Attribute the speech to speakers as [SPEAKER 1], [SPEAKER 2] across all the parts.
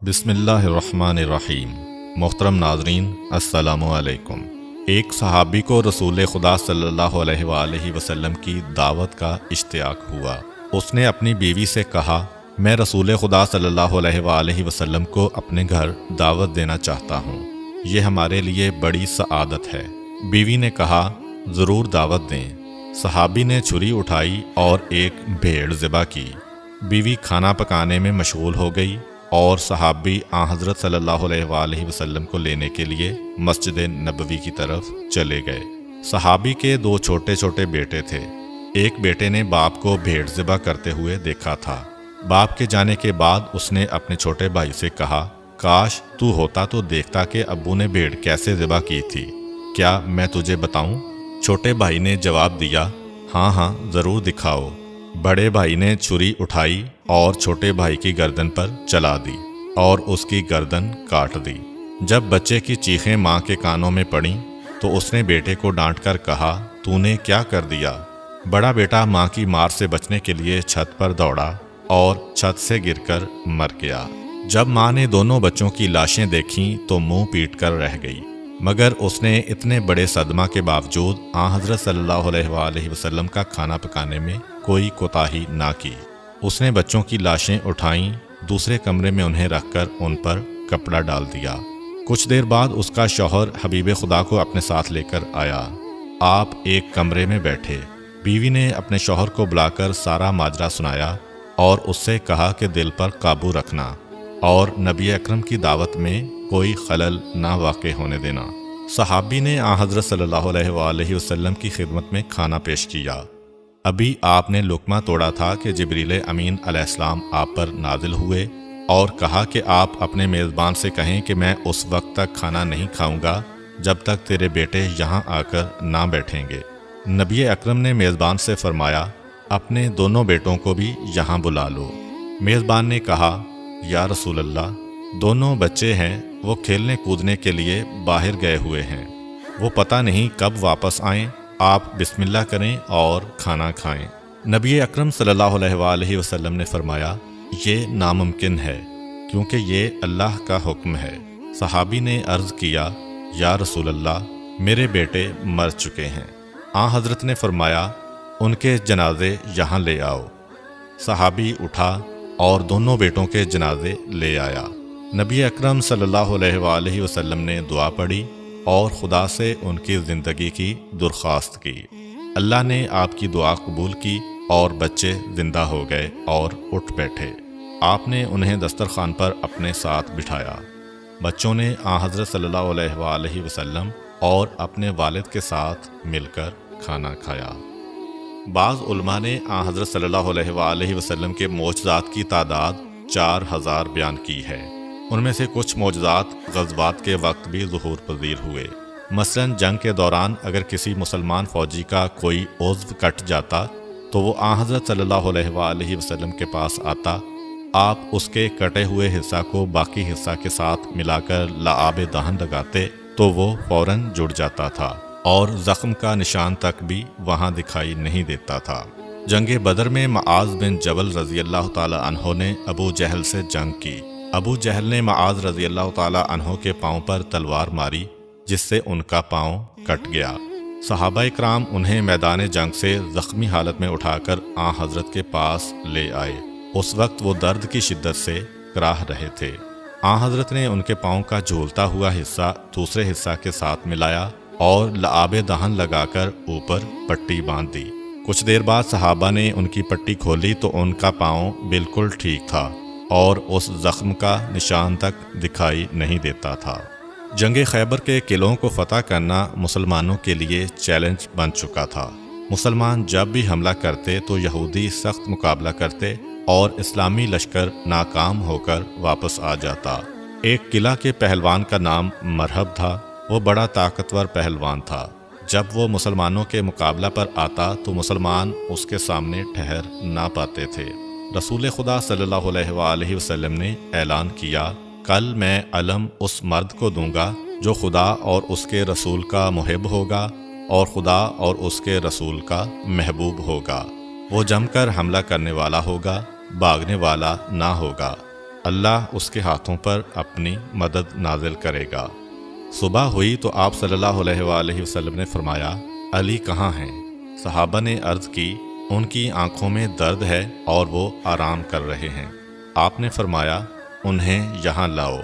[SPEAKER 1] بسم اللہ الرحمن الرحیم۔ محترم ناظرین، السلام علیکم۔ ایک صحابی کو رسول خدا صلی اللہ علیہ وآلہ وسلم کی دعوت کا اشتیاق ہوا۔ اس نے اپنی بیوی سے کہا، میں رسول خدا صلی اللہ علیہ وآلہ وسلم کو اپنے گھر دعوت دینا چاہتا ہوں، یہ ہمارے لیے بڑی سعادت ہے۔ بیوی نے کہا، ضرور دعوت دیں۔ صحابی نے چھری اٹھائی اور ایک بھیڑ ذبح کی۔ بیوی کھانا پکانے میں مشغول ہو گئی اور صحابی حضرت صلی اللہ علیہ وآلہ وسلم کو لینے کے لیے مسجد نبوی کی طرف چلے گئے۔ صحابی کے دو چھوٹے چھوٹے بیٹے تھے۔ ایک بیٹے نے باپ کو بھیڑ ذبح کرتے ہوئے دیکھا تھا۔ باپ کے جانے کے بعد اس نے اپنے چھوٹے بھائی سے کہا، کاش تو ہوتا تو دیکھتا کہ ابو نے بھیڑ کیسے ذبح کی تھی، کیا میں تجھے بتاؤں؟ چھوٹے بھائی نے جواب دیا، ہاں ہاں ضرور دکھاؤ۔ بڑے بھائی نے چھری اٹھائی اور چھوٹے بھائی کی گردن پر چلا دی اور اس کی گردن کاٹ دی۔ جب بچے کی چیخیں ماں کے کانوں میں پڑیں تو اس نے بیٹے کو ڈانٹ کر کہا، تو نے کیا کر دیا؟ بڑا بیٹا ماں کی مار سے بچنے کے لیے چھت پر دوڑا اور چھت سے گر کر مر گیا۔ جب ماں نے دونوں بچوں کی لاشیں دیکھیں تو منہ پیٹ کر رہ گئی، مگر اس نے اتنے بڑے صدمہ کے باوجود حضرت صلی اللہ علیہ وآلہ وسلم کا کھانا پکانے میں کوئی کوتاہی نہ کی۔ اس نے بچوں کی لاشیں اٹھائیں، دوسرے کمرے میں انہیں رکھ کر ان پر کپڑا ڈال دیا۔ کچھ دیر بعد اس کا شوہر حبیب خدا کو اپنے ساتھ لے کر آیا۔ آپ ایک کمرے میں بیٹھے۔ بیوی نے اپنے شوہر کو بلا کر سارا ماجرا سنایا اور اس سے کہا کہ دل پر قابو رکھنا اور نبی اکرم کی دعوت میں کوئی خلل نہ واقع ہونے دینا۔ صحابی نے حضرت صلی اللہ علیہ وآلہ وسلم کی خدمت میں کھانا پیش کیا۔ ابھی آپ نے لقمہ توڑا تھا کہ جبریل امین علیہ السلام آپ پر نازل ہوئے اور کہا کہ آپ اپنے میزبان سے کہیں کہ میں اس وقت تک کھانا نہیں کھاؤں گا جب تک تیرے بیٹے یہاں آ کر نہ بیٹھیں گے۔ نبی اکرم نے میزبان سے فرمایا، اپنے دونوں بیٹوں کو بھی یہاں بلا لو۔ میزبان نے کہا، یا رسول اللہ، دونوں بچے ہیں، وہ کھیلنے کودنے کے لیے باہر گئے ہوئے ہیں، وہ پتہ نہیں کب واپس آئیں، آپ بسم اللہ کریں اور کھانا کھائیں۔ نبی اکرم صلی اللہ علیہ وآلہ وسلم نے فرمایا، یہ ناممکن ہے کیونکہ یہ اللہ کا حکم ہے۔ صحابی نے عرض کیا، یا رسول اللہ، میرے بیٹے مر چکے ہیں۔ حضرت نے فرمایا، ان کے جنازے یہاں لے آؤ۔ صحابی اٹھا اور دونوں بیٹوں کے جنازے لے آیا۔ نبی اکرم صلی اللہ علیہ وآلہ وسلم نے دعا پڑھی اور خدا سے ان کی زندگی کی درخواست کی۔ اللہ نے آپ کی دعا قبول کی اور بچے زندہ ہو گئے اور اٹھ بیٹھے۔ آپ نے انہیں دسترخوان پر اپنے ساتھ بٹھایا۔ بچوں نے حضرت صلی اللہ علیہ وآلہ وسلم اور اپنے والد کے ساتھ مل کر کھانا کھایا۔ بعض علماء نے حضرت صلی اللہ علیہ وآلہ وسلم کے معجزات کی تعداد 4000 بیان کی ہے۔ ان میں سے کچھ معجزات غزوات کے وقت بھی ظہور پذیر ہوئے۔ مثلا جنگ کے دوران اگر کسی مسلمان فوجی کا کوئی عضو کٹ جاتا تو وہ حضرت صلی اللہ علیہ وآلہ وسلم کے پاس آتا، آپ اس کے کٹے ہوئے حصہ کو باقی حصہ کے ساتھ ملا کر لعاب دہن لگاتے تو وہ فوراً جڑ جاتا تھا اور زخم کا نشان تک بھی وہاں دکھائی نہیں دیتا تھا۔ جنگ بدر میں معاذ بن جبل رضی اللہ تعالی عنہ نے ابو جہل سے جنگ کی۔ ابو جہل نے معاذ رضی اللہ تعالی عنہ کے پاؤں پر تلوار ماری جس سے ان کا پاؤں کٹ گیا۔ صحابہ اکرام انہیں میدان جنگ سے زخمی حالت میں اٹھا کر حضرت کے پاس لے آئے۔ اس وقت وہ درد کی شدت سے کراہ رہے تھے۔ حضرت نے ان کے پاؤں کا جھولتا ہوا حصہ دوسرے حصہ کے ساتھ ملایا اور لعاب دہن لگا کر اوپر پٹی باندھ دی۔ کچھ دیر بعد صحابہ نے ان کی پٹی کھولی تو ان کا پاؤں بالکل ٹھیک تھا اور اس زخم کا نشان تک دکھائی نہیں دیتا تھا۔ جنگ خیبر کے قلعوں کو فتح کرنا مسلمانوں کے لیے چیلنج بن چکا تھا۔ مسلمان جب بھی حملہ کرتے تو یہودی سخت مقابلہ کرتے اور اسلامی لشکر ناکام ہو کر واپس آ جاتا۔ ایک قلعہ کے پہلوان کا نام مرحب تھا۔ وہ بڑا طاقتور پہلوان تھا۔ جب وہ مسلمانوں کے مقابلہ پر آتا تو مسلمان اس کے سامنے ٹھہر نہ پاتے تھے۔ رسول خدا صلی اللہ علیہ وآلہ وسلم نے اعلان کیا، کل میں علم اس مرد کو دوں گا جو خدا اور اس کے رسول کا محب ہوگا اور خدا اور اس کے رسول کا محبوب ہوگا۔ وہ جم کر حملہ کرنے والا ہوگا، بھاگنے والا نہ ہوگا۔ اللہ اس کے ہاتھوں پر اپنی مدد نازل کرے گا۔ صبح ہوئی تو آپ صلی اللہ علیہ وآلہ وسلم نے فرمایا، علی کہاں ہیں؟ صحابہ نے عرض کی، ان کی آنکھوں میں درد ہے اور وہ آرام کر رہے ہیں۔ آپ نے فرمایا، انہیں یہاں لاؤ۔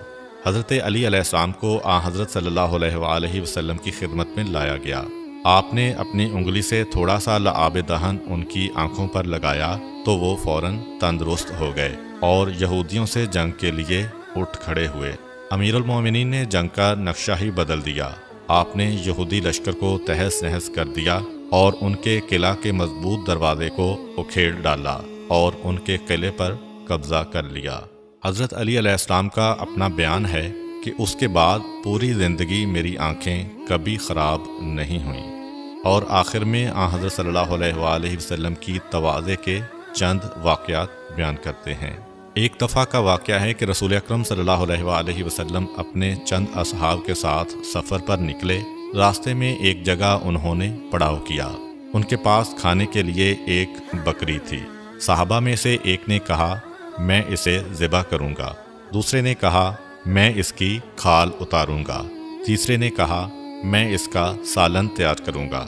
[SPEAKER 1] حضرت علی علیہ السلام کو حضرت صلی اللہ علیہ وآلہ وسلم کی خدمت میں لایا گیا۔ آپ نے اپنی انگلی سے تھوڑا سا لعاب دہن ان کی آنکھوں پر لگایا تو وہ فوراً تندرست ہو گئے اور یہودیوں سے جنگ کے لیے اٹھ کھڑے ہوئے۔ امیر المومنین نے جنگ کا نقشہ ہی بدل دیا۔ آپ نے یہودی لشکر کو تہس نہس کر دیا اور ان کے قلعہ کے مضبوط دروازے کو اکھیڑ ڈالا اور ان کے قلعے پر قبضہ کر لیا۔ حضرت علی علیہ السلام کا اپنا بیان ہے کہ اس کے بعد پوری زندگی میری آنکھیں کبھی خراب نہیں ہوئیں۔ اور آخر میں حضرت صلی اللہ علیہ وآلہ وسلم کی تواضع کے چند واقعات بیان کرتے ہیں۔ ایک دفعہ کا واقعہ ہے کہ رسول اکرم صلی اللہ علیہ وآلہ وسلم اپنے چند اصحاب کے ساتھ سفر پر نکلے۔ راستے میں ایک جگہ انہوں نے پڑاؤ کیا۔ ان کے پاس کھانے کے لیے ایک بکری تھی۔ صحابہ میں سے ایک نے کہا، میں اسے ذبح کروں گا۔ دوسرے نے کہا، میں اس کی کھال اتاروں گا۔ تیسرے نے کہا، میں اس کا سالن تیار کروں گا۔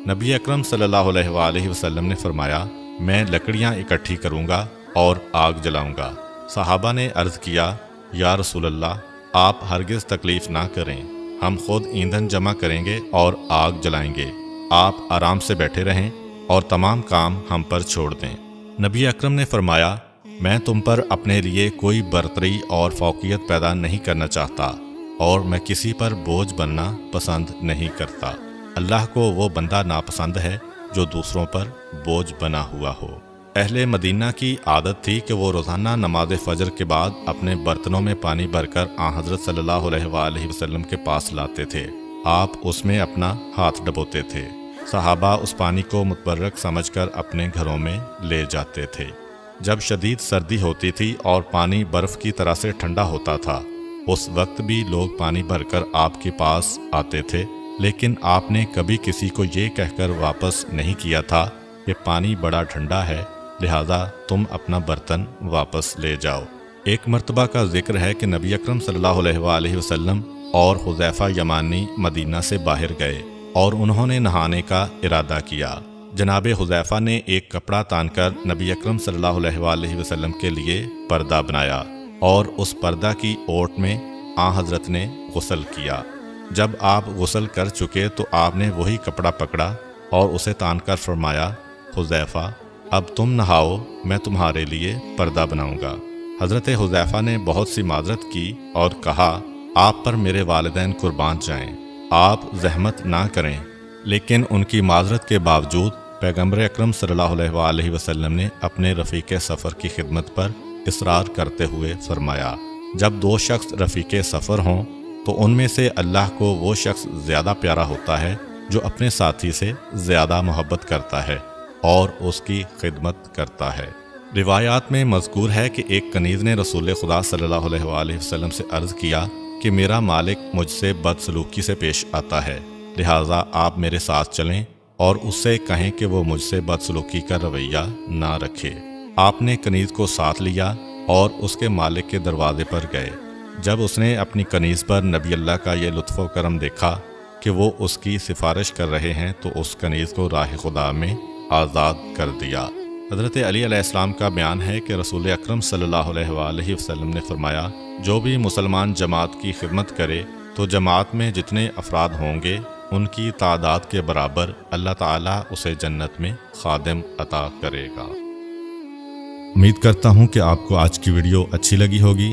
[SPEAKER 1] نبی اکرم صلی اللہ علیہ وآلہ وسلم نے فرمایا، میں لکڑیاں اکٹھی کروں گا اور آگ جلاؤں گا۔ صحابہ نے عرض کیا، یا رسول اللہ، آپ ہرگز تکلیف نہ کریں، ہم خود ایندھن جمع کریں گے اور آگ جلائیں گے، آپ آرام سے بیٹھے رہیں اور تمام کام ہم پر چھوڑ دیں۔ نبی اکرم نے فرمایا، میں تم پر اپنے لیے کوئی برتری اور فوقیت پیدا نہیں کرنا چاہتا اور میں کسی پر بوجھ بننا پسند نہیں کرتا۔ اللہ کو وہ بندہ ناپسند ہے جو دوسروں پر بوجھ بنا ہوا ہو۔ اہل مدینہ کی عادت تھی کہ وہ روزانہ نماز فجر کے بعد اپنے برتنوں میں پانی بھر کر حضرت صلی اللہ علیہ وآلہ وسلم کے پاس لاتے تھے۔ آپ اس میں اپنا ہاتھ ڈبوتے تھے۔ صحابہ اس پانی کو متبرک سمجھ کر اپنے گھروں میں لے جاتے تھے۔ جب شدید سردی ہوتی تھی اور پانی برف کی طرح سے ٹھنڈا ہوتا تھا، اس وقت بھی لوگ پانی بھر کر آپ کے پاس آتے تھے، لیکن آپ نے کبھی کسی کو یہ کہہ کر واپس نہیں کیا تھا کہ پانی بڑا ٹھنڈا ہے، لہذا تم اپنا برتن واپس لے جاؤ۔ ایک مرتبہ کا ذکر ہے کہ نبی اکرم صلی اللہ علیہ وآلہ وسلم اور حذیفہ یمانی مدینہ سے باہر گئے اور انہوں نے نہانے کا ارادہ کیا۔ جناب حذیفہ نے ایک کپڑا تان کر نبی اکرم صلی اللہ علیہ وآلہ وسلم کے لیے پردہ بنایا اور اس پردہ کی اوٹ میں حضرت نے غسل کیا۔ جب آپ غسل کر چکے تو آپ نے وہی کپڑا پکڑا اور اسے تان کر فرمایا، حذیفہ اب تم نہاؤ، میں تمہارے لیے پردہ بناؤں گا۔ حضرت حذیفہ نے بہت سی معذرت کی اور کہا، آپ پر میرے والدین قربان جائیں، آپ زحمت نہ کریں، لیکن ان کی معذرت کے باوجود پیغمبر اکرم صلی اللہ علیہ وآلہ وسلم نے اپنے رفیق سفر کی خدمت پر اصرار کرتے ہوئے فرمایا، جب دو شخص رفیق سفر ہوں تو ان میں سے اللہ کو وہ شخص زیادہ پیارا ہوتا ہے جو اپنے ساتھی سے زیادہ محبت کرتا ہے اور اس کی خدمت کرتا ہے۔ روایات میں مذکور ہے کہ ایک کنیز نے رسول خدا صلی اللہ علیہ وآلہ وسلم سے عرض کیا کہ میرا مالک مجھ سے بدسلوکی سے پیش آتا ہے، لہٰذا آپ میرے ساتھ چلیں اور اس سے کہیں کہ وہ مجھ سے بدسلوکی کا رویہ نہ رکھے۔ آپ نے کنیز کو ساتھ لیا اور اس کے مالک کے دروازے پر گئے۔ جب اس نے اپنی کنیز پر نبی اللہ کا یہ لطف و کرم دیکھا کہ وہ اس کی سفارش کر رہے ہیں تو اس کنیز کو راہ خدا میں آزاد کر دیا۔ حضرت علی علیہ السلام کا بیان ہے کہ رسول اکرم صلی اللہ علیہ وآلہ وسلم نے فرمایا، جو بھی مسلمان جماعت کی خدمت کرے تو جماعت میں جتنے افراد ہوں گے ان کی تعداد کے برابر اللہ تعالیٰ اسے جنت میں خادم عطا کرے گا۔ امید کرتا ہوں کہ آپ کو آج کی ویڈیو اچھی لگی ہوگی۔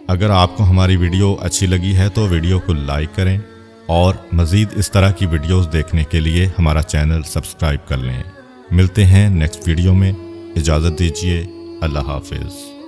[SPEAKER 1] اگر آپ کو ہماری ویڈیو اچھی لگی ہے تو ویڈیو کو لائک کریں اور مزید اس طرح کی ویڈیوز دیکھنے کے لیے ہمارا چینل سبسکرائب کر لیں۔ ملتے ہیں نیکسٹ ویڈیو میں، اجازت دیجیے، اللہ حافظ۔